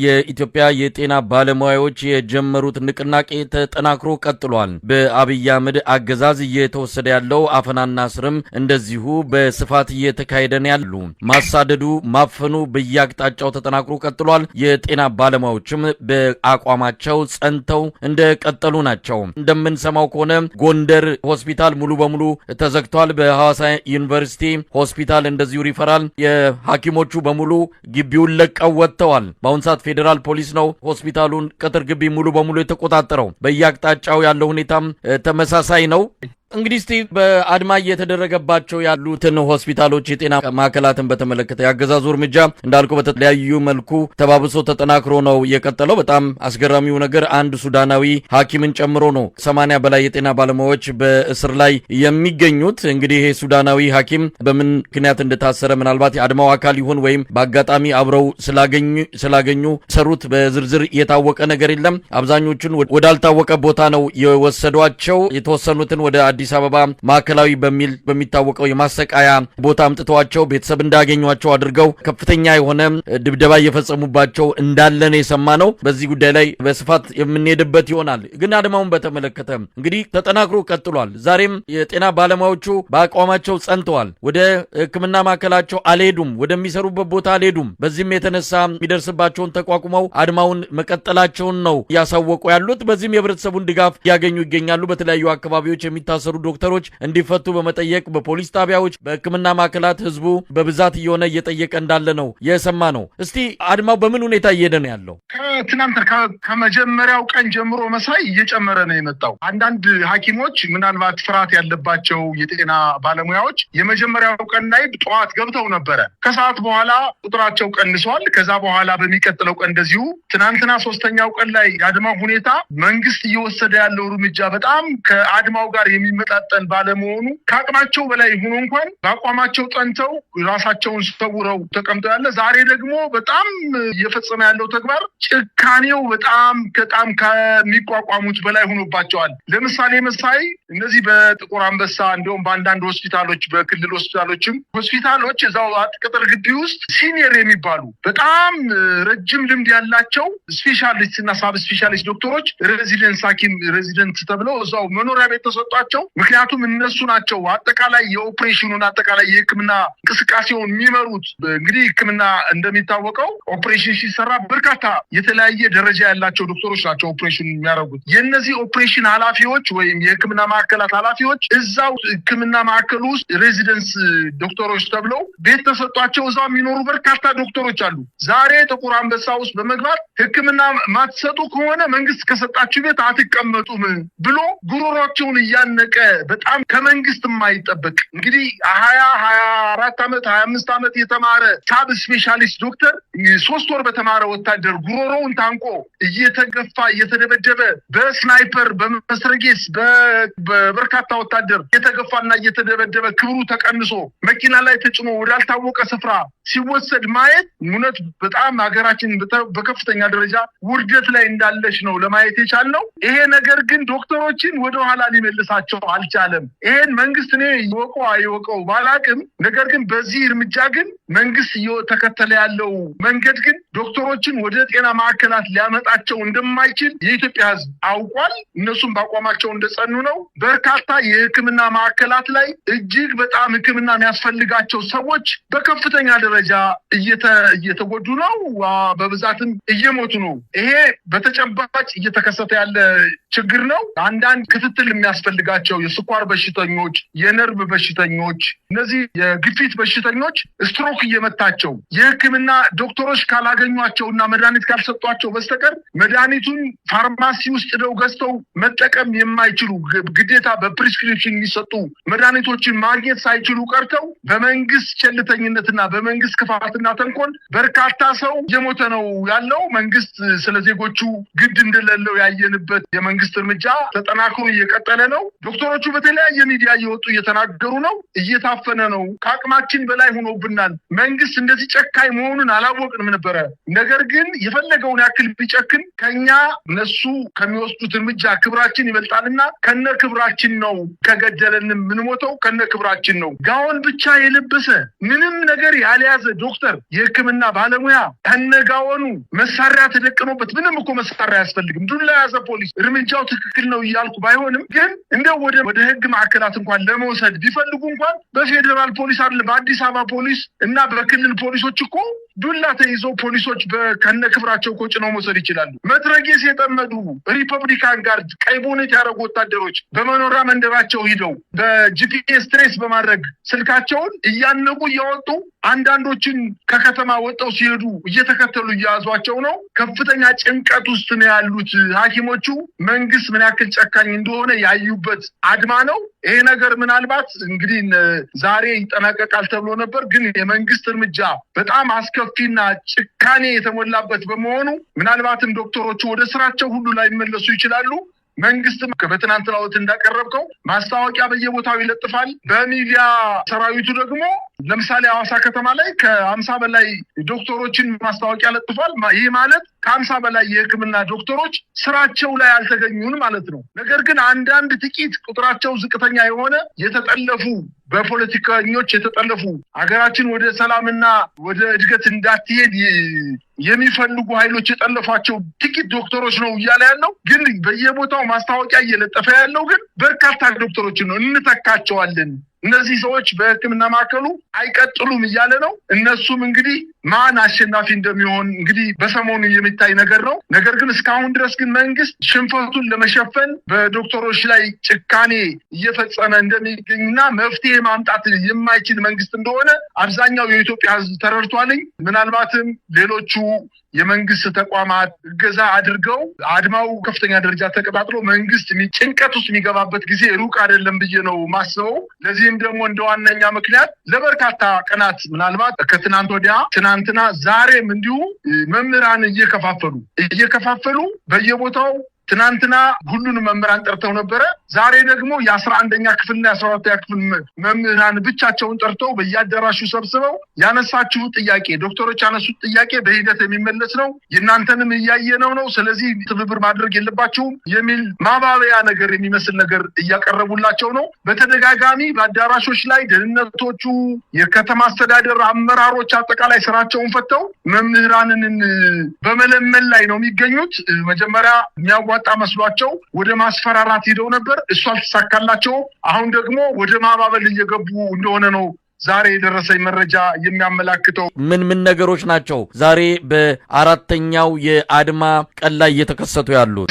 የኢትዮጵያ የጤና ባለሙያዎች የጀመሩት ንቅናቄ ተጠናክሮ ቀጥሏል። በአብይ አህመድ አገዛዝ እየተወሰደ ያለው አፈናና ስርም እንደዚሁ በስፋት እየተካሄደ ነው ያሉ። ማሳደዱ፣ ማፈኑ በየአቅጣጫው ተጠናክሮ ቀጥሏል። የጤና ባለሙያዎችም በአቋማቸው ጸንተው እንደቀጠሉ ናቸው። እንደምንሰማው ከሆነ ጎንደር ሆስፒታል ሙሉ በሙሉ ተዘግቷል። በሐዋሳ ዩኒቨርሲቲ ሆስፒታል እንደዚሁ ሪፈራል የሐኪሞቹ በሙሉ ግቢውን ለቀው ወጥተዋል። በአሁን ሰዓት ፌደራል ፖሊስ ነው ሆስፒታሉን ቅጥር ግቢ ሙሉ በሙሉ የተቆጣጠረው። በየአቅጣጫው ያለው ሁኔታም ተመሳሳይ ነው። እንግዲህ እስቲ በአድማ እየተደረገባቸው ያሉትን ሆስፒታሎች የጤና ማዕከላትን በተመለከተ ያገዛዙ እርምጃ እንዳልኩ በተለያዩ መልኩ ተባብሶ ተጠናክሮ ነው የቀጠለው። በጣም አስገራሚው ነገር አንድ ሱዳናዊ ሐኪምን ጨምሮ ነው 80 በላይ የጤና ባለሙያዎች በእስር ላይ የሚገኙት። እንግዲህ ይሄ ሱዳናዊ ሐኪም በምን ምክንያት እንደታሰረ ምናልባት የአድማው አካል ይሁን ወይም በአጋጣሚ አብረው ስላገኙ ሰሩት በዝርዝር የታወቀ ነገር የለም። አብዛኞቹን ወዳልታወቀ ቦታ ነው የወሰዷቸው። የተወሰኑትን ወደ አዲስ አበባ ማዕከላዊ በሚታወቀው የማሰቃያ ቦታ አምጥተዋቸው ቤተሰብ እንዳገኟቸው አድርገው ከፍተኛ የሆነ ድብደባ እየፈጸሙባቸው እንዳለ ነው የሰማነው። በዚህ ጉዳይ ላይ በስፋት የምንሄድበት ይሆናል። ግን አድማውን በተመለከተ እንግዲህ ተጠናክሮ ቀጥሏል። ዛሬም የጤና ባለሙያዎቹ በአቋማቸው ጸንተዋል። ወደ ሕክምና ማዕከላቸው አልሄዱም፣ ወደሚሰሩበት ቦታ አልሄዱም። በዚህም የተነሳ የሚደርስባቸውን ተቋቁመው አድማውን መቀጠላቸውን ነው እያሳወቁ ያሉት። በዚህም የህብረተሰቡን ድጋፍ ያገኙ ይገኛሉ። በተለያዩ አካባቢዎች የሚታሰሩ ዶክተሮች እንዲፈቱ በመጠየቅ በፖሊስ ጣቢያዎች፣ በሕክምና ማዕከላት ህዝቡ በብዛት እየጠየቀ እንዳለ ነው የሰማ ነው። እስቲ አድማው በምን ሁኔታ እየሄደ ነው ያለው? ትናንት ከመጀመሪያው ቀን ጀምሮ መሳይ እየጨመረ ነው የመጣው። አንዳንድ ሐኪሞች ምናልባት ፍርሃት ያለባቸው የጤና ባለሙያዎች የመጀመሪያው ቀን ላይ ጠዋት ገብተው ነበረ። ከሰዓት በኋላ ቁጥራቸው ቀንሷል። ከዛ በኋላ በሚቀጥለው ቀን እንደዚሁ። ትናንትና ሶስተኛው ቀን ላይ የአድማው ሁኔታ መንግስት እየወሰደ ያለው እርምጃ በጣም ከአድማው ጋር የሚመጣጠን ባለመሆኑ ከአቅማቸው በላይ ሆኖ እንኳን በአቋማቸው ጠንተው ራሳቸውን ሰውረው ተቀምጠው ያለ። ዛሬ ደግሞ በጣም እየፈጸመ ያለው ተግባር ጭካኔው በጣም ከሚቋቋሙት በላይ ሆኖባቸዋል። ለምሳሌ መሳይ እነዚህ በጥቁር አንበሳ እንዲሁም በአንዳንድ ሆስፒታሎች፣ በክልል ሆስፒታሎች እዛው ቅጥር ግቢ ውስጥ ሲኒየር የሚባሉ በጣም ረጅም ልምድ ያላቸው ስፔሻሊስት እና ሳብ ስፔሻሊስት ዶክተሮች ሬዚደንት ተብለው እዛው መኖሪያ ቤት ተሰጧቸው። ምክንያቱም እነሱ ናቸው አጠቃላይ የኦፕሬሽኑን አጠቃላይ የሕክምና እንቅስቃሴውን የሚመሩት። እንግዲህ ሕክምና እንደሚታወቀው ኦፕሬሽን ሲሰራ በርካታ የተለያየ ደረጃ ያላቸው ዶክተሮች ናቸው ኦፕሬሽን የሚያደርጉት። የእነዚህ ኦፕሬሽን ኃላፊዎች ወይም የሕክምና ማዕከላት ኃላፊዎች እዛው ሕክምና ማዕከሉ ውስጥ ሬዚደንስ ዶክተሮች ተብለው ቤት ተሰጧቸው እዛው የሚኖሩ በርካታ ዶክተሮች አሉ። ዛሬ ጥቁር አንበሳ ውስጥ በመግባት ሕክምና ማትሰጡ ከሆነ መንግስት ከሰጣችሁ ቤት አትቀመጡም ብሎ ጉሮሯቸውን እያነቀ በጣም ከመንግስት የማይጠበቅ እንግዲህ 24 ዓመት 25 ዓመት የተማረ ሳብ ስፔሻሊስት ዶክተር 3 ወር በተማረ ወታደር ጉሮሮውን ታንቆ እየተገፋ እየተደበደበ በስናይፐር በመስረጌስ በበርካታ ወታደር እየተገፋና እየተደበደበ ክብሩ ተቀንሶ መኪና ላይ ተጭኖ ወዳልታወቀ ስፍራ ሲወሰድ ማየት እውነት በጣም ሀገራችን በከፍተኛ ደረጃ ውርደት ላይ እንዳለች ነው ለማየት የቻልነው። ይሄ ነገር ግን ዶክተሮችን ወደ ኋላ ሊመልሳቸው አልቻለም። ይሄን መንግስት እኔ ይወቀው ባላቅም፣ ነገር ግን በዚህ እርምጃ ግን መንግስት እየተከተለ ያለው መንገድ ግን ዶክተሮችን ወደ ጤና ማዕከላት ሊያመጣቸው እንደማይችል የኢትዮጵያ ሕዝብ አውቋል። እነሱም በአቋማቸው እንደጸኑ ነው። በርካታ የሕክምና ማዕከላት ላይ እጅግ በጣም ሕክምና የሚያስፈልጋቸው ሰዎች በከፍተኛ ደረጃ እየተጎዱ ነው፣ በብዛትም እየሞቱ ነው። ይሄ በተጨባጭ እየተከሰተ ያለ ችግር ነው። አንዳንድ ክትትል የሚያስፈልጋቸው የስኳር በሽተኞች፣ የነርቭ በሽተኞች፣ እነዚህ የግፊት በሽተኞች ስትሮክ እየመታቸው የሕክምና ዶክተሮች ካላገኟቸው እና መድኃኒት ካልሰጧቸው በስተቀር መድኃኒቱን ፋርማሲ ውስጥ ደው ገዝተው መጠቀም የማይችሉ ግዴታ በፕሪስክሪፕሽን የሚሰጡ መድኃኒቶችን ማግኘት ሳይችሉ ቀርተው በመንግስት ቸልተኝነትና በመንግስት ክፋትና ተንኮል በርካታ ሰው እየሞተ ነው ያለው። መንግስት ስለ ዜጎቹ ግድ እንደሌለው ያየንበት የመንግስት እርምጃ ተጠናክሮ እየቀጠለ ነው። ዶክተሮች ዶክተሮቹ በተለያየ ሚዲያ እየወጡ እየተናገሩ ነው። እየታፈነ ነው፣ ከአቅማችን በላይ ሆኖብናል። መንግስት እንደዚህ ጨካኝ መሆኑን አላወቅንም ነበረ። ነገር ግን የፈለገውን ያክል ቢጨክን ከኛ እነሱ ከሚወስዱት እርምጃ ክብራችን ይበልጣልና ከነ ክብራችን ነው ከገደለንም ምንሞተው ከነ ክብራችን ነው። ጋውን ብቻ የለበሰ ምንም ነገር ያልያዘ ዶክተር የሕክምና ባለሙያ ከነጋወኑ መሳሪያ ተደቅኖበት ምንም እኮ መሳሪያ አያስፈልግም ዱላ ያዘ ፖሊስ እርምጃው ትክክል ነው እያልኩ ባይሆንም ግን እንደው ወደ ህግ ማዕከላት እንኳን ለመውሰድ ቢፈልጉ እንኳን በፌደራል ፖሊስ አይደል በአዲስ አበባ ፖሊስ እና በክልል ፖሊሶች እኮ ዱላ ተይዞ ፖሊሶች ከነ ክብራቸው እኮ ጭነው መውሰድ ይችላሉ። መትረጌስ የጠመዱ ሪፐብሊካን ጋርድ ቀይ ቦኔት ያደረጉ ወታደሮች በመኖሪያ መንደራቸው ሂደው በጂፒኤስ ትሬስ በማድረግ ስልካቸውን እያነቁ እያወጡ አንዳንዶችን ከከተማ ወጣው ሲሄዱ እየተከተሉ እያያዟቸው ነው። ከፍተኛ ጭንቀት ውስጥ ነው ያሉት ሐኪሞቹ። መንግስት ምን ያክል ጨካኝ እንደሆነ ያዩበት አድማ ነው ይሄ ነገር። ምናልባት እንግዲህ ዛሬ ይጠናቀቃል ተብሎ ነበር፣ ግን የመንግስት እርምጃ በጣም አስከፊና ጭካኔ የተሞላበት በመሆኑ ምናልባትም ዶክተሮቹ ወደ ስራቸው ሁሉ ላይ መለሱ ይችላሉ። መንግስትም በትናንትናው ዕለት እንዳቀረብከው ማስታወቂያ በየቦታው ይለጥፋል። በሚዲያ ሰራዊቱ ደግሞ ለምሳሌ ሐዋሳ ከተማ ላይ ከ50 በላይ ዶክተሮችን ማስታወቂያ ለጥፏል። ይህ ማለት ከ50 በላይ የሕክምና ዶክተሮች ስራቸው ላይ አልተገኙም ማለት ነው። ነገር ግን አንዳንድ ጥቂት ቁጥራቸው ዝቅተኛ የሆነ የተጠለፉ በፖለቲከኞች የተጠለፉ ሀገራችን ወደ ሰላምና ወደ እድገት እንዳትሄድ የሚፈልጉ ኃይሎች የጠለፏቸው ጥቂት ዶክተሮች ነው እያለ ያለው። ግን በየቦታው ማስታወቂያ እየለጠፈ ያለው ግን በርካታ ዶክተሮችን ነው። እንተካቸዋለን፣ እነዚህ ሰዎች በሕክምና ማዕከሉ አይቀጥሉም እያለ ነው። እነሱም እንግዲህ ማን አሸናፊ እንደሚሆን እንግዲህ በሰሞኑ የሚታይ ነገር ነው። ነገር ግን እስካሁን ድረስ ግን መንግስት ሽንፈቱን ለመሸፈን በዶክተሮች ላይ ጭካኔ እየፈጸመ እንደሚገኝና መፍትሄ ማምጣት የማይችል መንግስት እንደሆነ አብዛኛው የኢትዮጵያ ሕዝብ ተረድቷልኝ። ምናልባትም ሌሎቹ የመንግስት ተቋማት እገዛ አድርገው አድማው ከፍተኛ ደረጃ ተቀጣጥሎ መንግስት ጭንቀት ውስጥ የሚገባበት ጊዜ ሩቅ አይደለም ብዬ ነው ማስበው። ለዚህም ደግሞ እንደ ዋነኛ ምክንያት ለበርካታ ቀናት ምናልባት ከትናንት ወዲያ ትናንትና ዛሬም እንዲሁ መምህራን እየከፋፈሉ በየቦታው ትናንትና ሁሉንም መምህራን ጠርተው ነበረ። ዛሬ ደግሞ የ11ኛ ክፍልና የ12ኛ ክፍል መምህራን ብቻቸውን ጠርተው በየአዳራሹ ሰብስበው ያነሳችሁት ጥያቄ ዶክተሮች ያነሱት ጥያቄ በሂደት የሚመለስ ነው፣ የእናንተንም እያየነው ነው፣ ስለዚህ ትብብር ማድረግ የለባችሁም የሚል ማባበያ ነገር የሚመስል ነገር እያቀረቡላቸው ነው። በተደጋጋሚ በአዳራሾች ላይ ደህንነቶቹ፣ የከተማ አስተዳደር አመራሮች አጠቃላይ ስራቸውን ፈተው መምህራንን በመለመን ላይ ነው የሚገኙት። መጀመሪያ የሚያዋጣ መስሏቸው ወደ ማስፈራራት ሄደው ነበር፣ እሱ አልተሳካላቸው። አሁን ደግሞ ወደ ማባበል እየገቡ እንደሆነ ነው ዛሬ የደረሰኝ መረጃ የሚያመላክተው። ምን ነገሮች ናቸው ዛሬ በአራተኛው የአድማ ቀን ላይ እየተከሰቱ ያሉት?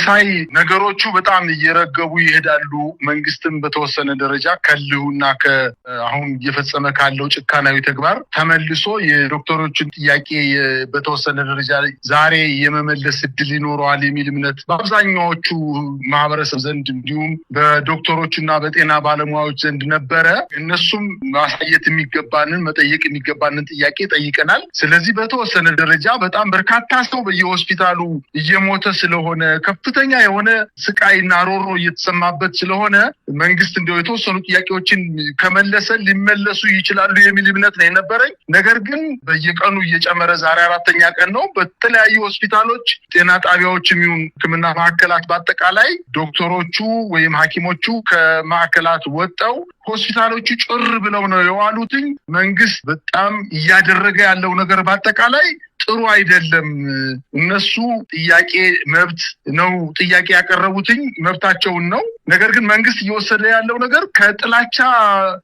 ነገሮቹ በጣም እየረገቡ ይሄዳሉ። መንግስትም በተወሰነ ደረጃ ከልሁና አሁን እየፈጸመ ካለው ጭካናዊ ተግባር ተመልሶ የዶክተሮችን ጥያቄ በተወሰነ ደረጃ ዛሬ የመመለስ እድል ይኖረዋል የሚል እምነት በአብዛኛዎቹ ማህበረሰብ ዘንድ እንዲሁም በዶክተሮችና በጤና ባለሙያዎች ዘንድ ነበረ። እነሱም ማሳየት የሚገባንን መጠየቅ የሚገባንን ጥያቄ ጠይቀናል። ስለዚህ በተወሰነ ደረጃ በጣም በርካታ ሰው በየሆስፒታሉ እየሞተ ስለሆነ ከፍተኛ የሆነ ስቃይና ሮሮ እየተሰማበት ስለሆነ መንግስት እንደው የተወሰኑ ጥያቄዎችን ከመለሰ ሊመለሱ ይችላሉ የሚል እምነት ነው የነበረኝ። ነገር ግን በየቀኑ እየጨመረ ዛሬ 4ኛ ቀን ነው። በተለያዩ ሆስፒታሎች፣ ጤና ጣቢያዎች የሚሆን ሕክምና ማዕከላት በአጠቃላይ ዶክተሮቹ ወይም ሐኪሞቹ ከማዕከላት ወጣው ሆስፒታሎቹ ጭር ብለው ነው የዋሉትኝ። መንግስት በጣም እያደረገ ያለው ነገር በአጠቃላይ ጥሩ አይደለም። እነሱ ጥያቄ መብት ነው ጥያቄ ያቀረቡትኝ መብታቸውን ነው። ነገር ግን መንግስት እየወሰደ ያለው ነገር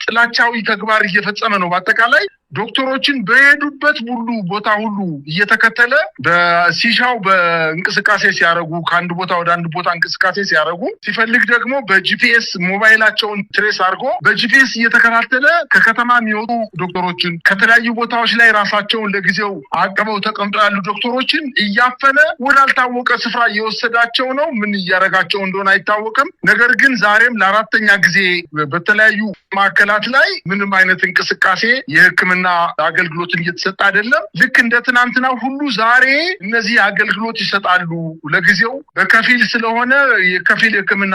ጥላቻዊ ተግባር እየፈጸመ ነው። በአጠቃላይ ዶክተሮችን በሄዱበት ሁሉ ቦታ ሁሉ እየተከተለ በሲሻው በእንቅስቃሴ ሲያደርጉ ከአንድ ቦታ ወደ አንድ ቦታ እንቅስቃሴ ሲያደርጉ ሲፈልግ ደግሞ በጂፒኤስ ሞባይላቸውን ትሬስ አድርጎ በጂፒኤስ እየተከታተለ ከከተማ የሚወጡ ዶክተሮችን ከተለያዩ ቦታዎች ላይ ራሳቸውን ለጊዜው አቅበው ተቀምጦ ያሉ ዶክተሮችን እያፈነ ወዳልታወቀ ስፍራ እየወሰዳቸው ነው። ምን እያደረጋቸው እንደሆነ አይታወቅም። ነገር ግን ዛሬም ለ4ኛ ጊዜ በተለያዩ ማዕከላት ላይ ምንም አይነት እንቅስቃሴ የሕክምና የሕክምና አገልግሎትን እየተሰጠ አይደለም። ልክ እንደ ትናንትና ሁሉ ዛሬ እነዚህ አገልግሎት ይሰጣሉ። ለጊዜው በከፊል ስለሆነ የከፊል ሕክምና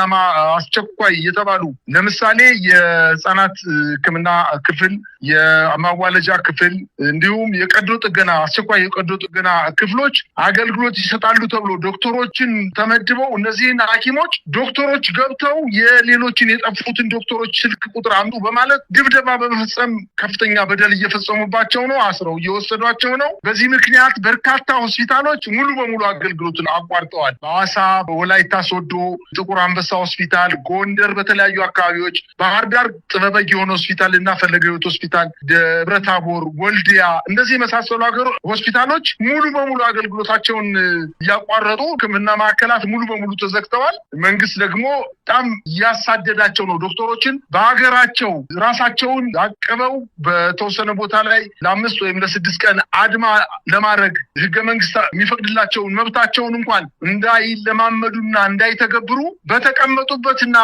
አስቸኳይ እየተባሉ ለምሳሌ የህፃናት ሕክምና ክፍል፣ የማዋለጃ ክፍል እንዲሁም የቀዶ ጥገና አስቸኳይ የቀዶ ጥገና ክፍሎች አገልግሎት ይሰጣሉ ተብሎ ዶክተሮችን ተመድበው እነዚህን ሐኪሞች ዶክተሮች ገብተው የሌሎችን የጠፉትን ዶክተሮች ስልክ ቁጥር አምጡ በማለት ድብደባ በመፈጸም ከፍተኛ በደል እየፈጸሙባቸው ነው። አስረው እየወሰዷቸው ነው። በዚህ ምክንያት በርካታ ሆስፒታሎች ሙሉ በሙሉ አገልግሎትን አቋርጠዋል። በሐዋሳ፣ በወላይታ ሶዶ፣ ጥቁር አንበሳ ሆስፒታል፣ ጎንደር፣ በተለያዩ አካባቢዎች ባህር ዳር ጥበበ ግዮን ሆስፒታል እና ፈለገ ሕይወት ሆስፒታል፣ ደብረ ታቦር፣ ወልዲያ እንደዚህ የመሳሰሉ ሆስፒታሎች ሙሉ በሙሉ አገልግሎታቸውን እያቋረጡ ሕክምና ማዕከላት ሙሉ በሙሉ ተዘግተዋል። መንግስት ደግሞ በጣም እያሳደዳቸው ነው። ዶክተሮችን በሀገራቸው ራሳቸውን አቅበው በተወሰነ ቦታ ላይ ለ5 ወይም ለ6 ቀን አድማ ለማድረግ ህገ መንግስት የሚፈቅድላቸውን መብታቸውን እንኳን እንዳይለማመዱና እንዳይተገብሩ በተቀመጡበትና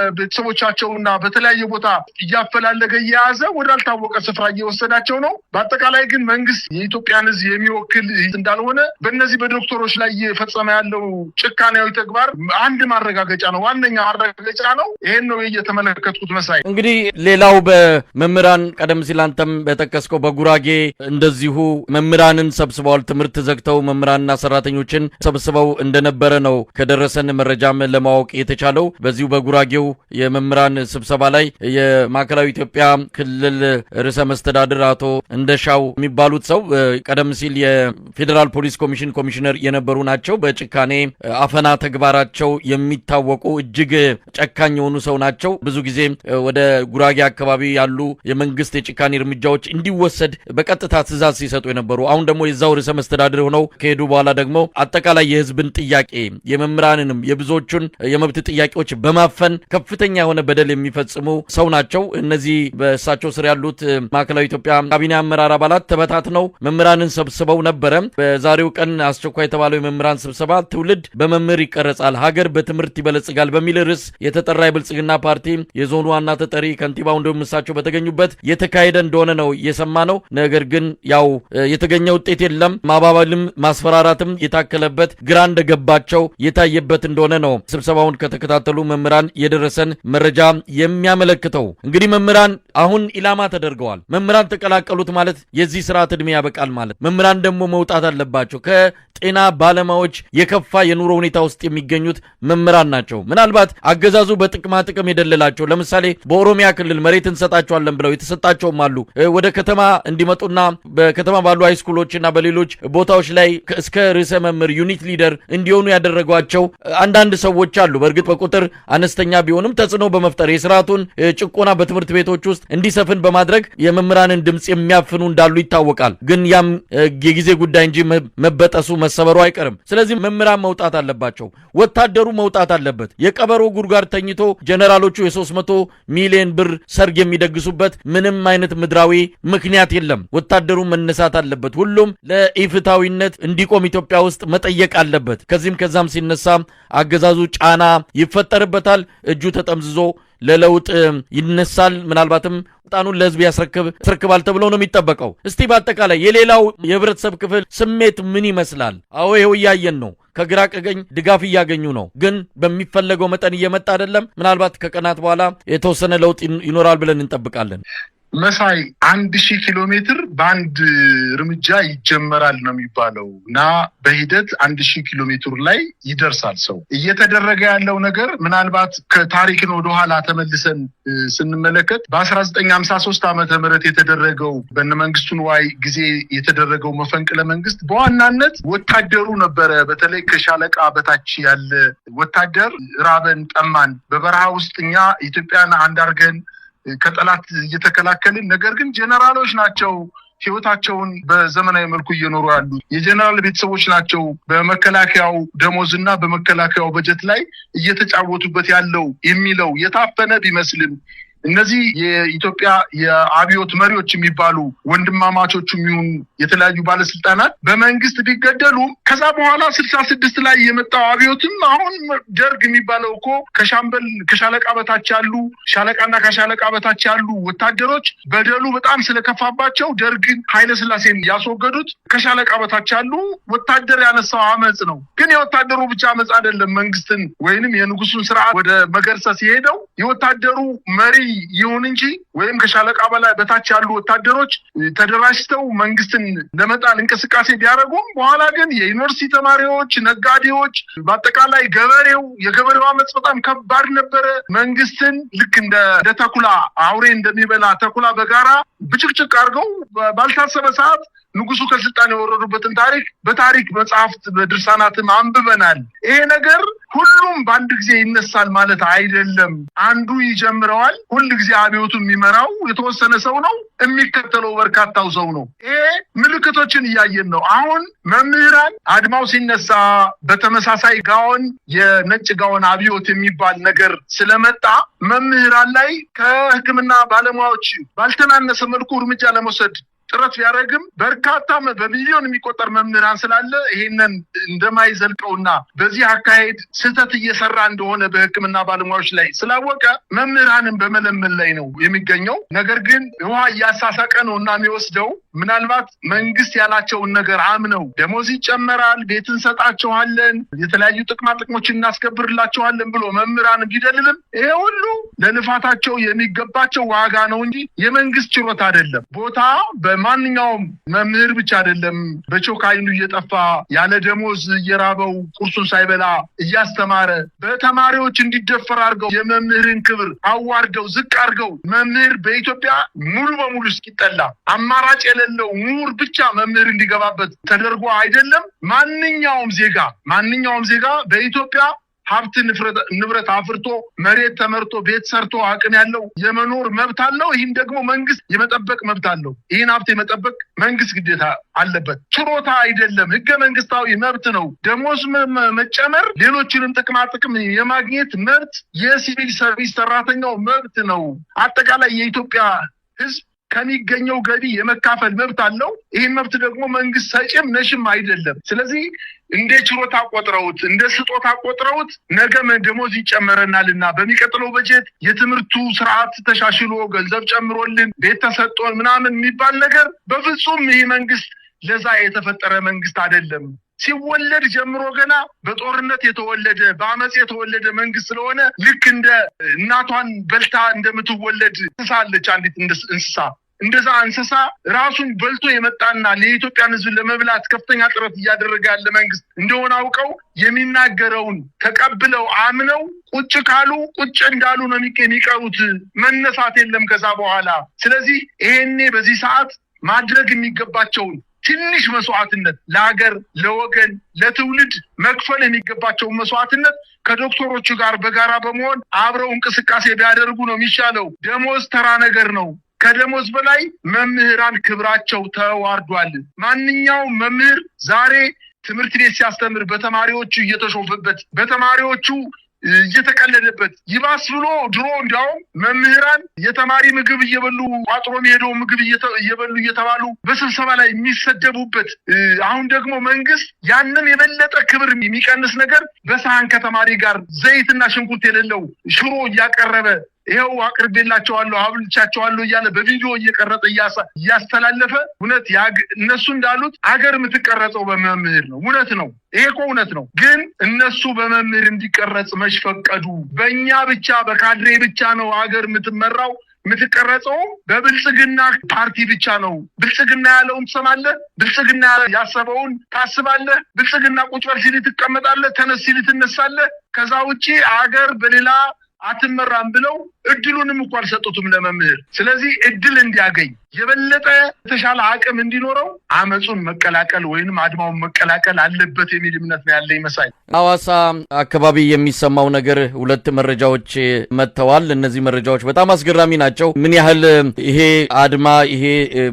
በቤተሰቦቻቸውና በተለያየ ቦታ እያፈላለገ እየያዘ ወዳልታወቀ ስፍራ እየወሰዳቸው ነው። በአጠቃላይ ግን መንግስት የኢትዮጵያን ህዝብ የሚወክል እንዳልሆነ በእነዚህ በዶክተሮች ላይ እየፈጸመ ያለው ጭካኔያዊ ተግባር አንድ ማረጋገጫ ነው፣ ዋነኛ ማረጋገጫ ነው። ይሄን ነው እየተመለከትኩት። መሳይ እንግዲህ ሌላው በመምህራን ቀደም ሲል አንተም በጠቀስከው በጉራጌ እንደዚሁ መምህራንን ሰብስበዋል። ትምህርት ዘግተው መምህራንና ሰራተኞችን ሰብስበው እንደነበረ ነው ከደረሰን መረጃም ለማወቅ የተቻለው። በዚሁ በጉራጌው የመምህራን ስብሰባ ላይ የማዕከላዊ ኢትዮጵያ ክልል ርዕሰ መስተዳድር አቶ እንደሻው የሚባሉት ሰው ቀደም ሲል የፌዴራል ፖሊስ ኮሚሽን ኮሚሽነር የነበሩ ናቸው። በጭካኔ አፈና ተግባራቸው የሚታወቁ እጅግ ጨካኝ የሆኑ ሰው ናቸው። ብዙ ጊዜ ወደ ጉራጌ አካባቢ ያሉ የመንግስት የጭካኔ እርምጃዎች እንዲወሰድ በቀጥታ ትዕዛዝ ሲሰጡ የነበሩ፣ አሁን ደግሞ የዛው ርዕሰ መስተዳድር ሆነው ከሄዱ በኋላ ደግሞ አጠቃላይ የህዝብን ጥያቄ የመምህራንንም የብዙዎቹን የመብት ጥያቄዎች በማፈን ከፍተኛ የሆነ በደል የሚፈጽሙ ሰው ናቸው። እነዚህ በእሳቸው ስር ያሉት ማዕከላዊ ኢትዮጵያ ካቢኔ አመራር አባላት ተበታትነው መምህራንን ሰብስበው ነበረ። በዛሬው ቀን አስቸኳይ የተባለው የመምህራን ስብሰባ ትውልድ በመምህር ይቀረጻል፣ ሀገር በትምህርት ይበለጽጋል በሚል ርዕስ የተጠራ የብልጽግና ፓርቲ የዞኑ ዋና ተጠሪ ከንቲባው እንደውም እሳቸው በተገኙበት የተካሄደ እንደሆነ ነው የሰማነው። ነገር ግን ያው የተገኘ ውጤት የለም። ማባበልም ማስፈራራትም የታከለበት ግራ እንደገባቸው የታየበት እንደሆነ ነው ስብሰባውን ከተከታተሉ መምህራን የደረሰን መረጃ የሚያመለክተው። እንግዲህ መምህራን አሁን ኢላማ ተደርገዋል። መምህራን ተቀላቀሉት ማለት የዚህ ስርዓት እድሜ ያበቃል ማለት። መምህራን ደግሞ መውጣት አለባቸው። ከጤና ባለሙያዎች የከፋ የኑሮ ሁኔታ ውስጥ የሚገኙት መምህራን ናቸው። ምናልባት አገዛዙ በጥቅማ ጥቅም የደለላቸው፣ ለምሳሌ በኦሮሚያ ክልል መሬት እንሰጣቸዋለን ብለው የተሰጣቸውም አሉ። ወደ ከተማ እንዲመጡና በከተማ ባሉ ሃይስኩሎችና በሌሎች ቦታዎች ላይ እስከ ርዕሰ መምህር ዩኒት ሊደር እንዲሆኑ ያደረጓቸው አንዳንድ ሰዎች አሉ። በእርግጥ በቁጥር አነስተኛ ቢሆንም ተጽዕኖ በመፍጠር የስርዓቱን ጭቆና በትምህርት ቤቶች ውስጥ እንዲሰፍን በማድረግ የመምህራንን ድምፅ የሚያፍኑ እንዳሉ ይታወቃል። ግን ያም የጊዜ ጉዳይ እንጂ መበጠሱ መሰበሩ አይቀርም። ስለዚህ መምህራን መውጣት አለባቸው። ወታደሩ መውጣት አለበት። የቀበሮ ጉድጓድ ተኝቶ ጀነራሎቹ የ300 ሚሊዮን ብር ሰርግ የሚደግሱበት ምንም አይነት ምድራዊ ምክንያት የለም። ወታደሩ መነሳት አለበት። ሁሉም ለኢፍታዊነት እንዲቆም ኢትዮጵያ ውስጥ መጠየቅ አለበት። ከዚህም ከዛም ሲነሳ አገዛዙ ጫና ይፈጠርበታል። እጁ ተጠምዝዞ ለለውጥ ይነሳል። ምናልባትም ስልጣኑን ለህዝብ ያስረክባል ተብሎ ነው የሚጠበቀው። እስቲ በአጠቃላይ የሌላው የህብረተሰብ ክፍል ስሜት ምን ይመስላል? አዎ ይኸው እያየን ነው። ከግራ ቀኝ ድጋፍ እያገኙ ነው፣ ግን በሚፈለገው መጠን እየመጣ አይደለም። ምናልባት ከቀናት በኋላ የተወሰነ ለውጥ ይኖራል ብለን እንጠብቃለን። መሳይ 1000 ኪሎ ሜትር በአንድ እርምጃ ይጀመራል ነው የሚባለው እና በሂደት 1000 ኪሎ ሜትር ላይ ይደርሳል ሰው። እየተደረገ ያለው ነገር ምናልባት ከታሪክን ወደኋላ ተመልሰን ስንመለከት በ1953 ዓመተ ምህረት የተደረገው በነመንግስቱ ንዋይ ጊዜ የተደረገው መፈንቅለ መንግስት በዋናነት ወታደሩ ነበረ። በተለይ ከሻለቃ በታች ያለ ወታደር ራበን ጠማን፣ በበረሃ ውስጥ እኛ ኢትዮጵያን አንድ አድርገን ከጠላት እየተከላከልን፣ ነገር ግን ጀነራሎች ናቸው ህይወታቸውን በዘመናዊ መልኩ እየኖሩ ያሉ። የጀነራል ቤተሰቦች ናቸው በመከላከያው ደሞዝና በመከላከያው በጀት ላይ እየተጫወቱበት ያለው የሚለው የታፈነ ቢመስልም እነዚህ የኢትዮጵያ የአብዮት መሪዎች የሚባሉ ወንድማማቾቹ የሚሆኑ የተለያዩ ባለስልጣናት በመንግስት ቢገደሉ ከዛ በኋላ 66 ላይ የመጣው አብዮትም አሁን ደርግ የሚባለው እኮ ከሻለቃ በታች ያሉ ሻለቃና ከሻለቃ በታች ያሉ ወታደሮች በደሉ በጣም ስለከፋባቸው ደርግን ኃይለ ሥላሴን ያስወገዱት ከሻለቃ በታች ያሉ ወታደር ያነሳው አመጽ ነው። ግን የወታደሩ ብቻ አመጽ አይደለም መንግስትን ወይንም የንጉሱን ስርዓት ወደ መገርሰስ የሄደው የወታደሩ መሪ ይሁን እንጂ ወይም ከሻለቃ በላይ በታች ያሉ ወታደሮች ተደራጅተው መንግስትን ለመጣል እንቅስቃሴ ቢያደርጉም በኋላ ግን የዩኒቨርሲቲ ተማሪዎች፣ ነጋዴዎች፣ በአጠቃላይ የገበሬው አመጽ በጣም ከባድ ነበረ። መንግስትን ልክ እንደ ተኩላ አውሬ እንደሚበላ ተኩላ በጋራ ብጭቅጭቅ አድርገው ባልታሰበ ሰዓት ንጉሱ ከስልጣን የወረዱበትን በታሪክ መጽሐፍት በድርሳናትም አንብበናል። ይሄ ነገር ሁሉም በአንድ ጊዜ ይነሳል ማለት አይደለም። አንዱ ይጀምረዋል። ሁል ጊዜ አብዮቱ የሚመራው የተወሰነ ሰው ነው፣ የሚከተለው በርካታው ሰው ነው። ይሄ ምልክቶችን እያየን ነው። አሁን መምህራን አድማው ሲነሳ በተመሳሳይ ጋውን የነጭ ጋውን አብዮት የሚባል ነገር ስለመጣ መምህራን ላይ ከሕክምና ባለሙያዎች ባልተናነሰ መልኩ እርምጃ ለመውሰድ ጥረት ቢያደርግም በርካታ በሚሊዮን የሚቆጠር መምህራን ስላለ ይሄንን እንደማይዘልቀውና በዚህ አካሄድ ስህተት እየሰራ እንደሆነ በሕክምና ባለሙያዎች ላይ ስላወቀ መምህራንን በመለመን ላይ ነው የሚገኘው። ነገር ግን ውሃ እያሳሳቀ ነው እና የሚወስደው ምናልባት መንግስት ያላቸውን ነገር አምነው ደሞዝ ይጨመራል፣ ቤት እንሰጣቸዋለን፣ የተለያዩ ጥቅማ ጥቅሞችን እናስከብርላቸዋለን ብሎ መምህራን ቢደልልም ይሄ ሁሉ ለልፋታቸው የሚገባቸው ዋጋ ነው እንጂ የመንግስት ችሮታ አይደለም። ቦታ በማንኛውም መምህር ብቻ አይደለም በቾክ አይኑ እየጠፋ ያለ ደሞዝ እየራበው ቁርሱን ሳይበላ እያስተማረ በተማሪዎች እንዲደፈር አድርገው የመምህርን ክብር አዋርደው ዝቅ አድርገው መምህር በኢትዮጵያ ሙሉ በሙሉ እስኪጠላ አማራጭ የሌለው ምሁር ብቻ መምህር እንዲገባበት ተደርጎ አይደለም። ማንኛውም ዜጋ በኢትዮጵያ ሀብት ንብረት አፍርቶ መሬት ተመርቶ ቤት ሰርቶ አቅም ያለው የመኖር መብት አለው። ይህን ደግሞ መንግስት የመጠበቅ መብት አለው። ይህን ሀብት የመጠበቅ መንግስት ግዴታ አለበት። ችሮታ አይደለም፣ ህገ መንግስታዊ መብት ነው። ደሞዝ መጨመር፣ ሌሎችንም ጥቅማ ጥቅም የማግኘት መብት የሲቪል ሰርቪስ ሰራተኛው መብት ነው። አጠቃላይ የኢትዮጵያ ህዝብ ከሚገኘው ገቢ የመካፈል መብት አለው። ይህን መብት ደግሞ መንግስት ሰጭም ነሽም አይደለም። ስለዚህ እንደ ችሮታ ቆጥረውት እንደ ስጦታ ቆጥረውት ነገ ደሞዝ ይጨመረናልና በሚቀጥለው በጀት የትምህርቱ ስርዓት ተሻሽሎ ገንዘብ ጨምሮልን ቤት ተሰጥቶን ምናምን የሚባል ነገር በፍጹም ይህ መንግስት ለዛ የተፈጠረ መንግስት አይደለም። ሲወለድ ጀምሮ ገና በጦርነት የተወለደ በአመጽ የተወለደ መንግስት ስለሆነ ልክ እንደ እናቷን በልታ እንደምትወለድ እንስሳ አለች፣ አንዲት እንስሳ። እንደዛ እንስሳ ራሱን በልቶ የመጣና ለኢትዮጵያን ህዝብ ለመብላት ከፍተኛ ጥረት እያደረገ ያለ መንግስት እንደሆነ አውቀው የሚናገረውን ተቀብለው አምነው ቁጭ ካሉ ቁጭ እንዳሉ ነው የሚቀሩት። መነሳት የለም ከዛ በኋላ። ስለዚህ ይሄኔ በዚህ ሰዓት ማድረግ የሚገባቸውን ትንሽ መስዋዕትነት ለሀገር፣ ለወገን፣ ለትውልድ መክፈል የሚገባቸውን መስዋዕትነት ከዶክተሮቹ ጋር በጋራ በመሆን አብረው እንቅስቃሴ ቢያደርጉ ነው የሚሻለው። ደሞዝ ተራ ነገር ነው። ከደሞዝ በላይ መምህራን ክብራቸው ተዋርዷል። ማንኛውም መምህር ዛሬ ትምህርት ቤት ሲያስተምር በተማሪዎቹ እየተሾፈበት በተማሪዎቹ እየተቀለደበት ይባስ ብሎ ድሮ እንዲያውም መምህራን የተማሪ ምግብ እየበሉ ቋጥሮ የሚሄደው ምግብ እየበሉ እየተባሉ በስብሰባ ላይ የሚሰደቡበት፣ አሁን ደግሞ መንግስት ያንን የበለጠ ክብር የሚቀንስ ነገር በሳህን ከተማሪ ጋር ዘይትና ሽንኩርት የሌለው ሽሮ እያቀረበ ይሄው አቅርቤላቸዋለሁ አብልቻቸዋለሁ እያለ በቪዲዮ እየቀረጸ እያስተላለፈ እውነት እነሱ እንዳሉት ሀገር የምትቀረጸው በመምህር ነው። እውነት ነው። ይሄ እኮ እውነት ነው። ግን እነሱ በመምህር እንዲቀረጽ መሽፈቀዱ በእኛ ብቻ በካድሬ ብቻ ነው ሀገር የምትመራው የምትቀረጸው በብልጽግና ፓርቲ ብቻ ነው። ብልጽግና ያለውን ትሰማለህ፣ ብልጽግና ያሰበውን ታስባለህ፣ ብልጽግና ቁጭ በል ሲል ትቀመጣለህ፣ ተነስ ሲል ትነሳለህ። ከዛ ውጪ ሀገር በሌላ አትመራም ብለው እድሉንም እንኳን አልሰጡትም ለመምህር። ስለዚህ እድል እንዲያገኝ የበለጠ የተሻለ አቅም እንዲኖረው አመጹን መቀላቀል ወይንም አድማውን መቀላቀል አለበት የሚል እምነት ነው ያለኝ። መሳይ ሐዋሳ አካባቢ የሚሰማው ነገር ሁለት መረጃዎች መጥተዋል። እነዚህ መረጃዎች በጣም አስገራሚ ናቸው። ምን ያህል ይሄ አድማ ይሄ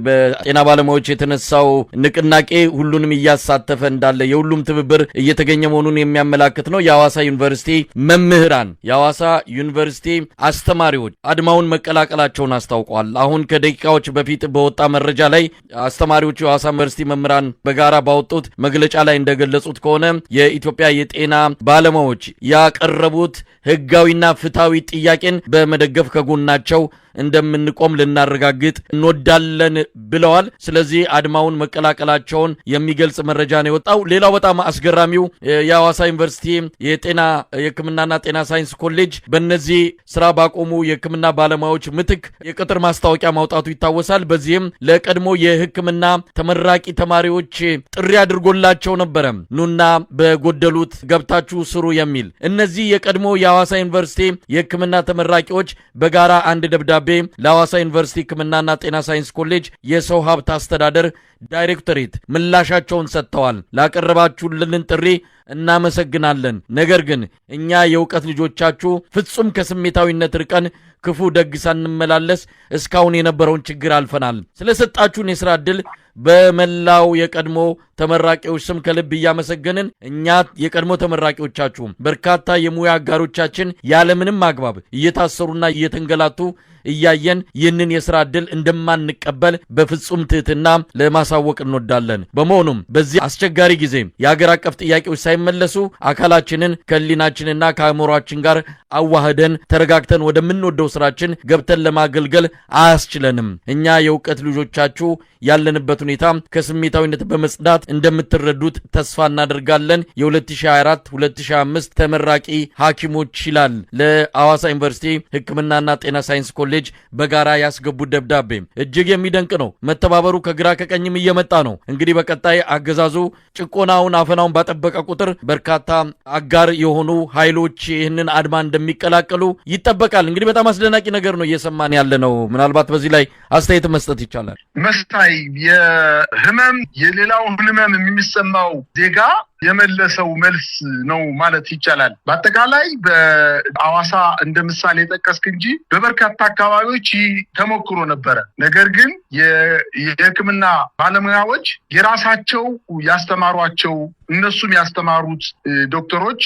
በጤና ባለሙያዎች የተነሳው ንቅናቄ ሁሉንም እያሳተፈ እንዳለ የሁሉም ትብብር እየተገኘ መሆኑን የሚያመላክት ነው። የሐዋሳ ዩኒቨርሲቲ መምህራን የሐዋሳ ዩኒቨርሲቲ አስተማሪ ተማሪዎች አድማውን መቀላቀላቸውን አስታውቋል። አሁን ከደቂቃዎች በፊት በወጣ መረጃ ላይ አስተማሪዎቹ የሐዋሳ ዩኒቨርሲቲ መምህራን በጋራ ባወጡት መግለጫ ላይ እንደገለጹት ከሆነ የኢትዮጵያ የጤና ባለሙያዎች ያቀረቡት ህጋዊና ፍትሃዊ ጥያቄን በመደገፍ ከጎናቸው እንደምንቆም ልናረጋግጥ እንወዳለን ብለዋል። ስለዚህ አድማውን መቀላቀላቸውን የሚገልጽ መረጃ ነው የወጣው። ሌላው በጣም አስገራሚው የሐዋሳ ዩኒቨርሲቲ የሕክምናና ጤና ሳይንስ ኮሌጅ በእነዚህ ስራ ባቆሙ የሕክምና ባለሙያዎች ምትክ የቅጥር ማስታወቂያ ማውጣቱ ይታወሳል። በዚህም ለቀድሞ የሕክምና ተመራቂ ተማሪዎች ጥሪ አድርጎላቸው ነበረ። ኑና በጎደሉት ገብታችሁ ስሩ የሚል። እነዚህ የቀድሞ የሐዋሳ ዩኒቨርሲቲ የሕክምና ተመራቂዎች በጋራ አንድ ደብዳቤ ለሐዋሳ ዩኒቨርሲቲ ሕክምናና ጤና ሳይንስ ኮሌጅ የሰው ሀብት አስተዳደር ዳይሬክቶሬት ምላሻቸውን ሰጥተዋል። ላቀረባችሁልን ጥሪ እናመሰግናለን። ነገር ግን እኛ የእውቀት ልጆቻችሁ ፍጹም ከስሜታዊነት ርቀን ክፉ ደግ ሳንመላለስ እስካሁን የነበረውን ችግር አልፈናል። ስለሰጣችሁን የሥራ ዕድል በመላው የቀድሞ ተመራቂዎች ስም ከልብ እያመሰገንን እኛ የቀድሞ ተመራቂዎቻችሁ በርካታ የሙያ አጋሮቻችን ያለምንም አግባብ እየታሰሩና እየተንገላቱ እያየን ይህንን የሥራ ዕድል እንደማንቀበል በፍጹም ትህትና ለማሳወቅ እንወዳለን። በመሆኑም በዚህ አስቸጋሪ ጊዜ የሀገር አቀፍ ጥያቄዎች ሳይመለሱ አካላችንን ከህሊናችንና ከአእምሯችን ጋር አዋህደን ተረጋግተን ወደምንወደው ስራችን ገብተን ለማገልገል አያስችለንም። እኛ የእውቀት ልጆቻችሁ ያለንበት ሁኔታ ከስሜታዊነት በመጽዳት እንደምትረዱት ተስፋ እናደርጋለን። የ2024-2025 ተመራቂ ሐኪሞች ይላል ለሐዋሳ ዩኒቨርሲቲ ሕክምናና ጤና ሳይንስ ኮሌጅ በጋራ ያስገቡት ደብዳቤ እጅግ የሚደንቅ ነው። መተባበሩ ከግራ ከቀኝም እየመጣ ነው። እንግዲህ በቀጣይ አገዛዙ ጭቆናውን አፈናውን ባጠበቀ ቁጥር በርካታ አጋር የሆኑ ኃይሎች ይህንን አድማ እንደሚቀላቀሉ ይጠበቃል። እንግዲህ በጣም አስደናቂ ነገር ነው እየሰማን ያለ ነው። ምናልባት በዚህ ላይ አስተያየት መስጠት ይቻላል። መስታይ የህመም የሌላውን ህመም የሚሰማው ዜጋ የመለሰው መልስ ነው ማለት ይቻላል። በአጠቃላይ በሐዋሳ እንደ ምሳሌ ጠቀስክ እንጂ በበርካታ አካባቢዎች ተሞክሮ ነበረ። ነገር ግን የሕክምና ባለሙያዎች የራሳቸው ያስተማሯቸው እነሱም ያስተማሩት ዶክተሮች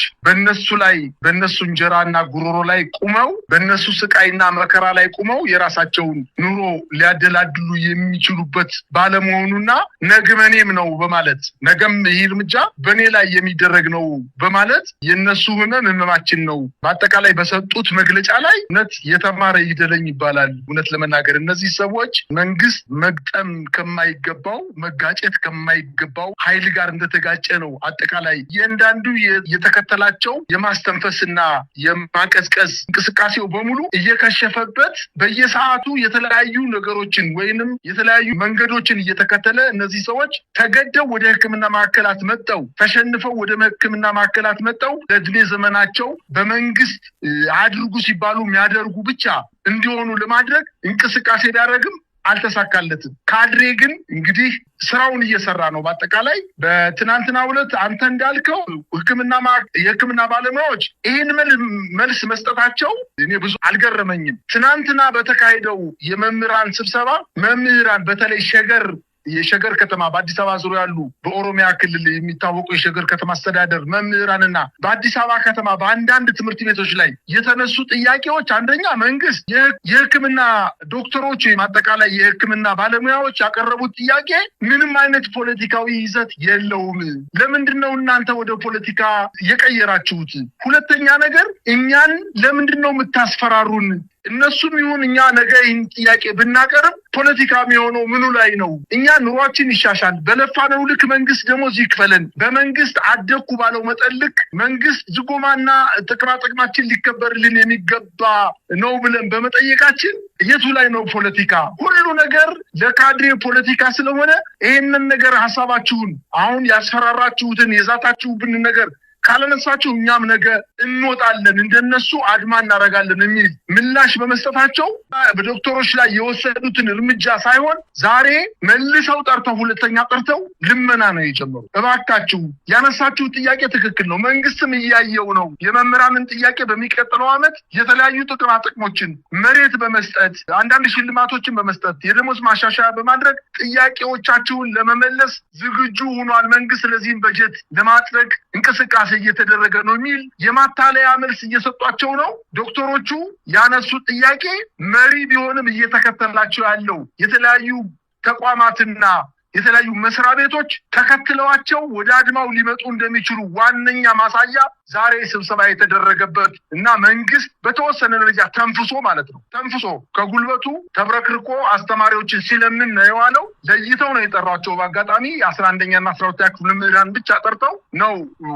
በእነሱ እንጀራና ጉሮሮ ላይ ቁመው በእነሱ ስቃይና መከራ ላይ ቁመው የራሳቸውን ኑሮ ሊያደላድሉ የሚችሉበት ባለመሆኑና ነግመኔም ነው በማለት ነገም ይህ እርምጃ በእኔ ላይ የሚደረግ ነው በማለት የነሱ ህመማችን ነው በአጠቃላይ በሰጡት መግለጫ ላይ እውነት የተማረ ይደለኝ ይባላል። እውነት ለመናገር እነዚህ ሰዎች መንግስት መግጠም ከማይገባው መጋጨት ከማይገባው ኃይል ጋር እንደተጋጨ ነው። አጠቃላይ የእንዳንዱ የተከተላቸው የማስተንፈስና የማቀዝቀዝ እንቅስቃሴው በሙሉ እየከሸፈበት በየሰዓቱ የተለያዩ ነገሮችን ወይንም የተለያዩ መንገዶችን እየተከተለ እነዚህ ሰዎች ተገደው ወደ ሕክምና ማዕከላት መጠው ተሸንፈው ወደ ሕክምና ማዕከላት መጠው ለእድሜ ዘመናቸው በመንግስት አድርጉ ሲባሉ የሚያደርጉ ብቻ እንዲሆኑ ለማድረግ እንቅስቃሴ ቢያደርግም አልተሳካለትም። ካድሬ ግን እንግዲህ ስራውን እየሰራ ነው። በአጠቃላይ በትናንትናው ዕለት አንተ እንዳልከው የሕክምና ባለሙያዎች ይህን መልስ መስጠታቸው እኔ ብዙ አልገረመኝም። ትናንትና በተካሄደው የመምህራን ስብሰባ መምህራን በተለይ የሸገር ከተማ በአዲስ አበባ ዙሪያ ያሉ በኦሮሚያ ክልል የሚታወቁ የሸገር ከተማ አስተዳደር መምህራንና በአዲስ አበባ ከተማ በአንዳንድ ትምህርት ቤቶች ላይ የተነሱ ጥያቄዎች አንደኛ መንግስት የሕክምና ዶክተሮች ወይም አጠቃላይ የሕክምና ባለሙያዎች ያቀረቡት ጥያቄ ምንም አይነት ፖለቲካዊ ይዘት የለውም። ለምንድን ነው እናንተ ወደ ፖለቲካ የቀየራችሁት? ሁለተኛ ነገር እኛን ለምንድን ነው የምታስፈራሩን? እነሱም ይሁን እኛ ነገ ይህን ጥያቄ ብናቀርብ ፖለቲካ የሚሆነው ምኑ ላይ ነው? እኛ ኑሯችን ይሻሻል፣ በለፋነው ልክ መንግስት ደሞዝ ይክፈለን፣ በመንግስት አደኩ ባለው መጠን ልክ መንግስት ዝጎማና ጥቅማችን ሊከበርልን የሚገባ ነው ብለን በመጠየቃችን የቱ ላይ ነው ፖለቲካ? ሁሉ ነገር ለካድሬ ፖለቲካ ስለሆነ ይህንን ነገር ሀሳባችሁን አሁን ያስፈራራችሁትን የዛታችሁብን ነገር ካለነሳችሁ እኛም ነገ እንወጣለን እንደነሱ አድማ እናደርጋለን የሚል ምላሽ በመስጠታቸው በዶክተሮች ላይ የወሰዱትን እርምጃ ሳይሆን ዛሬ መልሰው ጠርተው ሁለተኛ ጠርተው ልመና ነው የጀመሩ። እባካችሁ ያነሳችሁ ጥያቄ ትክክል ነው፣ መንግስትም እያየው ነው። የመምህራንን ጥያቄ በሚቀጥለው ዓመት የተለያዩ ጥቅሞችን መሬት በመስጠት አንዳንድ ሽልማቶችን በመስጠት የደሞዝ ማሻሻያ በማድረግ ጥያቄዎቻችሁን ለመመለስ ዝግጁ ሆኗል። መንግስት ለዚህም በጀት ለማጥረግ እንቅስቃሴ እየተደረገ ነው የሚል የማታለያ መልስ እየሰጧቸው ነው። ዶክተሮቹ ያነሱት ጥያቄ መሪ ቢሆንም እየተከተላቸው ያለው የተለያዩ ተቋማትና የተለያዩ መስሪያ ቤቶች ተከትለዋቸው ወደ አድማው ሊመጡ እንደሚችሉ ዋነኛ ማሳያ ዛሬ ስብሰባ የተደረገበት እና መንግስት በተወሰነ ደረጃ ተንፍሶ ማለት ነው ተንፍሶ ከጉልበቱ ተብረክርቆ አስተማሪዎችን ሲለምን ነው የዋለው። ለይተው ነው የጠራቸው። በአጋጣሚ 11ኛ እና 12ኛ ክፍል መምህራን ብቻ ጠርተው ነው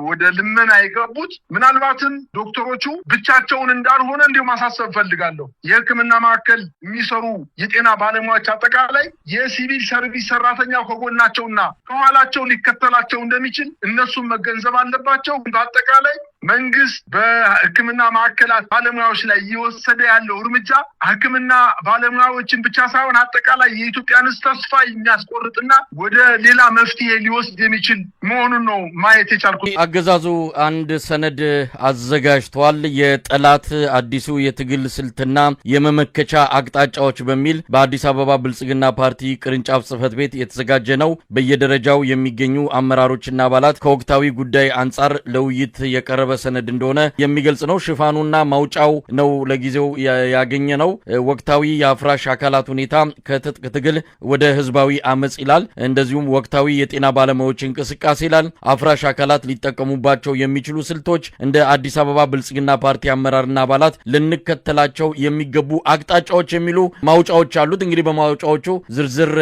ወደ ልመና የገቡት። ምናልባትም ዶክተሮቹ ብቻቸውን እንዳልሆነ እንዲሁ ማሳሰብ ፈልጋለሁ። የሕክምና ማዕከል የሚሰሩ የጤና ባለሙያዎች አጠቃላይ የሲቪል ሰርቪስ ሰራተኛው ከጎናቸውና ከኋላቸው ሊከተላቸው እንደሚችል እነሱም መገንዘብ አለባቸው። በአጠቃላይ መንግስት በሕክምና ማዕከላት ባለሙያዎች ላይ እየወሰደ ያለው እርምጃ ሕክምና ባለሙያዎችን ብቻ ሳይሆን አጠቃላይ የኢትዮጵያን ተስፋ የሚያስቆርጥና ወደ ሌላ መፍትሄ ሊወስድ የሚችል መሆኑን ነው ማየት የቻልኩት። አገዛዙ አንድ ሰነድ አዘጋጅቷል። የጠላት አዲሱ የትግል ስልትና የመመከቻ አቅጣጫዎች በሚል በአዲስ አበባ ብልጽግና ፓርቲ ቅርንጫፍ ጽህፈት ቤት የተዘጋጀ ነው። በየደረጃው የሚገኙ አመራሮችና አባላት ከወቅታዊ ጉዳይ አንጻር ለውይይት የቀረበ ሰነድ እንደሆነ የሚገልጽ ነው። ሽፋኑና ማውጫው ነው ለጊዜው ያገኘ ነው። ወቅታዊ የአፍራሽ አካላት ሁኔታ ከትጥቅ ትግል ወደ ህዝባዊ አመጽ ይላል። እንደዚሁም ወቅታዊ የጤና ባለሙያዎች እንቅስቃሴ ይላል። አፍራሽ አካላት ሊጠቀሙባቸው የሚችሉ ስልቶች፣ እንደ አዲስ አበባ ብልጽግና ፓርቲ አመራርና አባላት ልንከተላቸው የሚገቡ አቅጣጫዎች የሚሉ ማውጫዎች አሉት። እንግዲህ በማውጫዎቹ ዝርዝር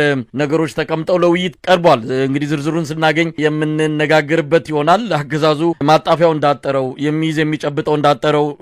ነገሮች ተቀምጠው ለውይይት ቀርቧል። እንግዲህ ዝርዝሩን ስናገኝ የምንነጋገርበት ይሆናል። አገዛዙ ማጣፊያው እንዳጠረው የሚይዝ የሚጨብጠው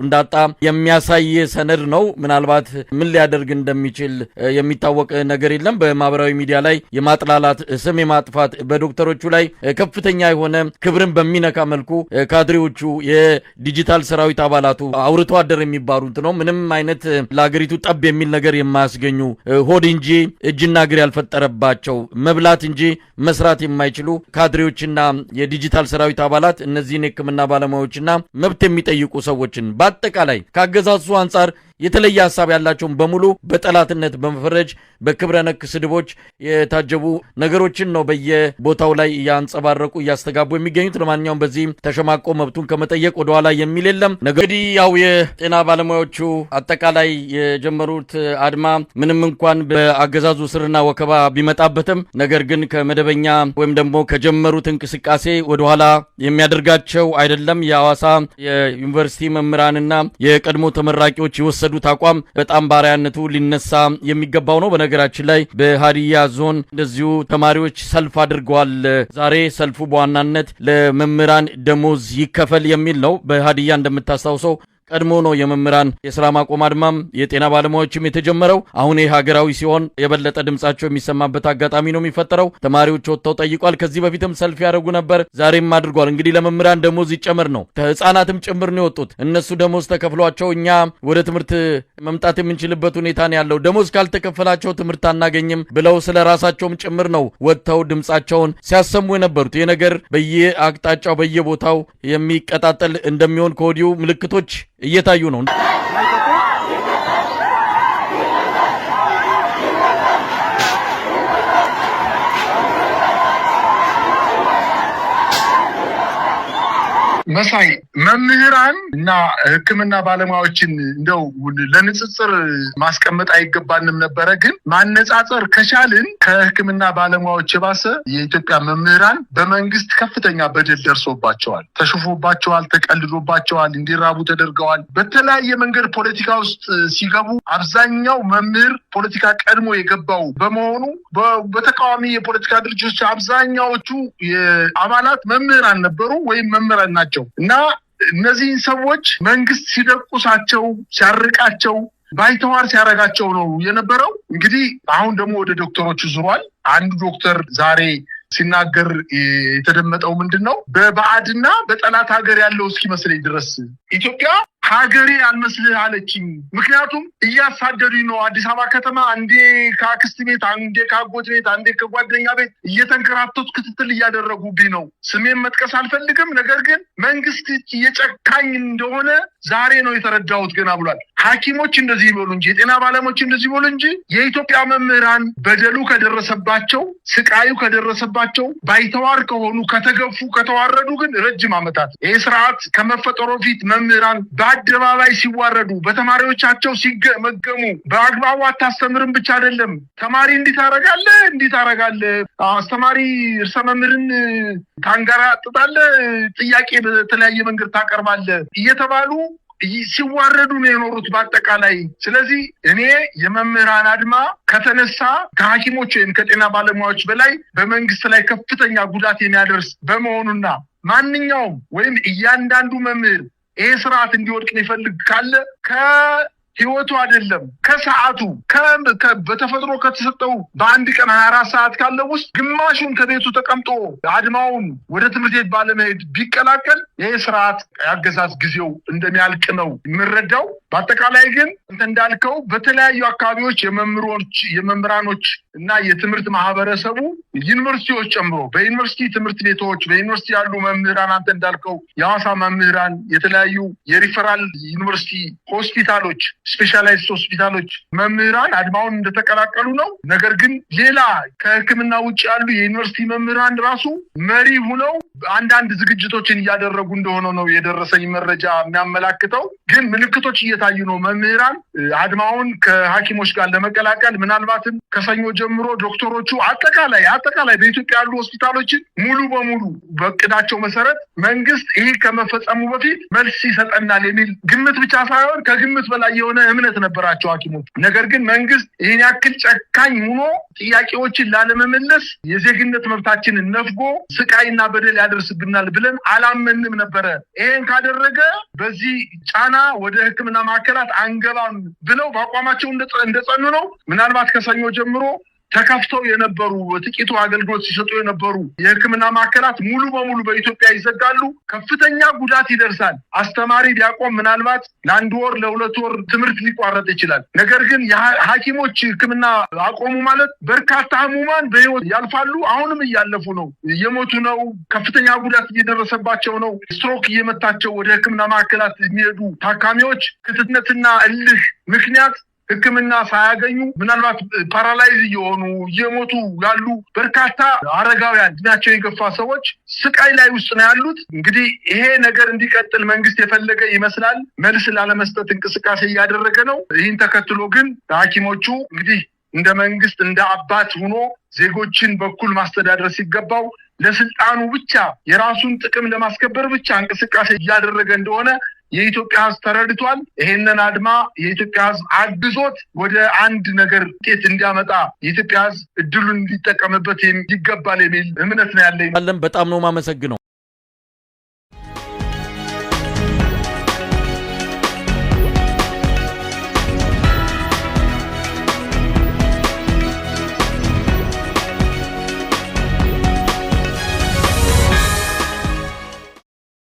እንዳጣ የሚያሳይ ሰነድ ነው። ምናልባት ምን ሊያደርግ እንደሚችል የሚታወቅ ነገር የለም። በማህበራዊ ሚዲያ ላይ የማጥላላት ስም የማጥፋት በዶክተሮቹ ላይ ከፍተኛ የሆነ ክብርን በሚነካ መልኩ ካድሬዎቹ የዲጂታል ሰራዊት አባላቱ አውርቶ አደር የሚባሉት ነው ምንም አይነት ለሀገሪቱ ጠብ የሚል ነገር የማያስገኙ ሆድ እንጂ እጅና እግር ያልፈጠረባቸው መብላት እንጂ መስራት የማይችሉ ካድሬዎችና የዲጂታል ሰራዊት አባላት እነዚህን የሕክምና ባለሙያዎችና መብት የሚጠይቁ ሰዎችን በአጠቃላይ ካገዛዙ አንጻር የተለየ ሐሳብ ያላቸውን በሙሉ በጠላትነት በመፈረጅ በክብረ ነክ ስድቦች የታጀቡ ነገሮችን ነው በየቦታው ላይ ያንጸባረቁ ያስተጋቡ የሚገኙት። ለማንኛውም በዚህ ተሸማቆ መብቱን ከመጠየቅ ወደ ኋላ የሚል የለም። እንግዲህ ያው የጤና ባለሙያዎቹ አጠቃላይ የጀመሩት አድማ ምንም እንኳን በአገዛዙ ስርና ወከባ ቢመጣበትም ነገር ግን ከመደበኛ ወይም ደግሞ ከጀመሩት እንቅስቃሴ ወደ ኋላ የሚያደርጋቸው አይደለም። የሐዋሳ የዩኒቨርሲቲ መምህራንና የቀድሞ ተመራቂዎች ይወሰዱት አቋም በጣም ባሪያነቱ ሊነሳ የሚገባው ነው። በነገራችን ላይ በሃዲያ ዞን እንደዚሁ ተማሪዎች ሰልፍ አድርገዋል። ዛሬ ሰልፉ በዋናነት ለመምህራን ደሞዝ ይከፈል የሚል ነው። በሃዲያ እንደምታስታውሰው ቀድሞ ነው የመምህራን የሥራ ማቆም አድማም የጤና ባለሙያዎችም የተጀመረው። አሁን ሀገራዊ ሲሆን የበለጠ ድምጻቸው የሚሰማበት አጋጣሚ ነው የሚፈጠረው። ተማሪዎች ወጥተው ጠይቋል። ከዚህ በፊትም ሰልፍ ያደርጉ ነበር፣ ዛሬም አድርጓል። እንግዲህ ለመምህራን ደሞዝ ይጨመር ነው። ህፃናትም ጭምር ነው የወጡት። እነሱ ደሞዝ ተከፍሏቸው እኛ ወደ ትምህርት መምጣት የምንችልበት ሁኔታ ነው ያለው። ደሞዝ ካልተከፈላቸው ትምህርት አናገኝም ብለው ስለ ራሳቸውም ጭምር ነው ወጥተው ድምጻቸውን ሲያሰሙ የነበሩት። ይህ ነገር በየአቅጣጫው በየቦታው የሚቀጣጠል እንደሚሆን ከወዲሁ ምልክቶች እየታዩ ነው። መሳይ መምህራን እና ሕክምና ባለሙያዎችን እንደው ለንጽጽር ማስቀመጥ አይገባንም ነበረ። ግን ማነጻጸር ከቻልን ከሕክምና ባለሙያዎች የባሰ የኢትዮጵያ መምህራን በመንግስት ከፍተኛ በደል ደርሶባቸዋል፣ ተሽፎባቸዋል፣ ተቀልዶባቸዋል፣ እንዲራቡ ተደርገዋል። በተለያየ መንገድ ፖለቲካ ውስጥ ሲገቡ አብዛኛው መምህር ፖለቲካ ቀድሞ የገባው በመሆኑ በተቃዋሚ የፖለቲካ ድርጅቶች አብዛኛዎቹ አባላት መምህራን ነበሩ ወይም መምህራን ናቸው እና እነዚህን ሰዎች መንግስት ሲደቁሳቸው ሲያርቃቸው ባይተዋር ሲያረጋቸው ነው የነበረው። እንግዲህ አሁን ደግሞ ወደ ዶክተሮቹ ዙሯል። አንዱ ዶክተር ዛሬ ሲናገር የተደመጠው ምንድነው? በባዕድና በጠላት ሀገር ያለው እስኪመስለኝ ድረስ ኢትዮጵያ ሀገሬ አልመስልህ አለችኝ። ምክንያቱም እያሳደዱኝ ነው። አዲስ አበባ ከተማ አንዴ ከአክስት ቤት፣ አንዴ ከአጎት ቤት፣ አንዴ ከጓደኛ ቤት እየተንከራተቱ ክትትል እያደረጉብኝ ነው። ስሜን መጥቀስ አልፈልግም። ነገር ግን መንግስት እየጨካኝ እንደሆነ ዛሬ ነው የተረዳሁት ገና ብሏል። ሐኪሞች እንደዚህ ይበሉ እንጂ የጤና ባለሙያዎች እንደዚህ ይበሉ እንጂ የኢትዮጵያ መምህራን በደሉ ከደረሰባቸው፣ ስቃዩ ከደረሰባቸው፣ ባይተዋር ከሆኑ፣ ከተገፉ፣ ከተዋረዱ ግን ረጅም ዓመታት ይህ ስርዓት ከመፈጠሩ ፊት መምህራን በአደባባይ ሲዋረዱ፣ በተማሪዎቻቸው ሲገመገሙ፣ በአግባቡ አታስተምርም ብቻ አይደለም ተማሪ እንዲታረጋለህ አስተማሪ እርሰ መምህርን ታንገራጥጣለህ፣ ጥያቄ በተለያየ መንገድ ታቀርባለህ እየተባሉ ሲዋረዱ ነው የኖሩት በአጠቃላይ። ስለዚህ እኔ የመምህራን አድማ ከተነሳ ከሐኪሞች ወይም ከጤና ባለሙያዎች በላይ በመንግስት ላይ ከፍተኛ ጉዳት የሚያደርስ በመሆኑና ማንኛውም ወይም እያንዳንዱ መምህር ይሄ ስርዓት እንዲወድቅ የሚፈልግ ካለ ህይወቱ አይደለም ከሰዓቱ በተፈጥሮ ከተሰጠው በአንድ ቀን 24 ሰዓት ካለው ውስጥ ግማሹን ከቤቱ ተቀምጦ አድማውን ወደ ትምህርት ቤት ባለመሄድ ቢቀላቀል ይሄ ስርዓት ያገዛዝ ጊዜው እንደሚያልቅ ነው የምረዳው። በአጠቃላይ ግን እንተ እንዳልከው በተለያዩ አካባቢዎች የመምህራኖች እና የትምህርት ማህበረሰቡ ዩኒቨርሲቲዎች ጨምሮ በዩኒቨርሲቲ ትምህርት ቤቶች በዩኒቨርሲቲ ያሉ መምህራን አንተ እንዳልከው የሐዋሳ መምህራን የተለያዩ የሪፈራል ዩኒቨርሲቲ ሆስፒታሎች ስፔሻላይዝድ ሆስፒታሎች መምህራን አድማውን እንደተቀላቀሉ ነው። ነገር ግን ሌላ ከሕክምና ውጭ ያሉ የዩኒቨርሲቲ መምህራን ራሱ መሪ ሆነው አንዳንድ ዝግጅቶችን እያደረጉ እንደሆነ ነው የደረሰኝ መረጃ የሚያመላክተው። ግን ምልክቶች እየታዩ ነው። መምህራን አድማውን ከሐኪሞች ጋር ለመቀላቀል ምናልባትም ከሰኞ ጀምሮ ዶክተሮቹ አጠቃላይ በኢትዮጵያ ያሉ ሆስፒታሎችን ሙሉ በሙሉ በእቅዳቸው መሰረት መንግስት ይሄ ከመፈጸሙ በፊት መልስ ይሰጠናል የሚል ግምት ብቻ ሳይሆን ከግምት በላይ የሆነ እምነት ነበራቸው ሐኪሞች። ነገር ግን መንግስት ይህን ያክል ጨካኝ ሆኖ ጥያቄዎችን ላለመመለስ የዜግነት መብታችንን ነፍጎ ስቃይና በደል ያደርስብናል ብለን አላመንም ነበረ። ይሄን ካደረገ በዚህ ጫና ወደ ሕክምና ማዕከላት አንገባም ብለው በአቋማቸው እንደጸኑ ነው። ምናልባት ከሰኞ ጀምሮ ተከፍተው የነበሩ በጥቂቱ አገልግሎት ሲሰጡ የነበሩ የሕክምና ማዕከላት ሙሉ በሙሉ በኢትዮጵያ ይዘጋሉ። ከፍተኛ ጉዳት ይደርሳል። አስተማሪ ቢያቆም ምናልባት ለአንድ ወር ለሁለት ወር ትምህርት ሊቋረጥ ይችላል። ነገር ግን ሐኪሞች ሕክምና አቆሙ ማለት በርካታ ህሙማን በህይወት ያልፋሉ። አሁንም እያለፉ ነው፣ እየሞቱ ነው። ከፍተኛ ጉዳት እየደረሰባቸው ነው። ስትሮክ እየመታቸው ወደ ሕክምና ማዕከላት የሚሄዱ ታካሚዎች ክትትነትና እልህ ምክንያት ሕክምና ሳያገኙ ምናልባት ፓራላይዝ እየሞቱ ያሉ በርካታ አረጋውያን እድሜያቸው የገፋ ሰዎች ስቃይ ላይ ውስጥ ነው ያሉት። እንግዲህ ይሄ ነገር እንዲቀጥል መንግስት የፈለገ ይመስላል። መልስ ላለመስጠት እንቅስቃሴ እያደረገ ነው። ይህን ተከትሎ ግን ሐኪሞቹ እንግዲህ እንደ መንግስት እንደ አባት ሆኖ ዜጎችን በኩል ማስተዳደር ሲገባው ለስልጣኑ ብቻ የራሱን ጥቅም ለማስከበር ብቻ እንቅስቃሴ እያደረገ እንደሆነ የኢትዮጵያ ሕዝብ ተረድቷል። ይሄንን አድማ የኢትዮጵያ ሕዝብ አግዞት ወደ አንድ ነገር ውጤት እንዲያመጣ የኢትዮጵያ ሕዝብ እድሉን እንዲጠቀምበት ይገባል የሚል እምነት ነው ያለኝ። በጣም ነው የማመሰግነው።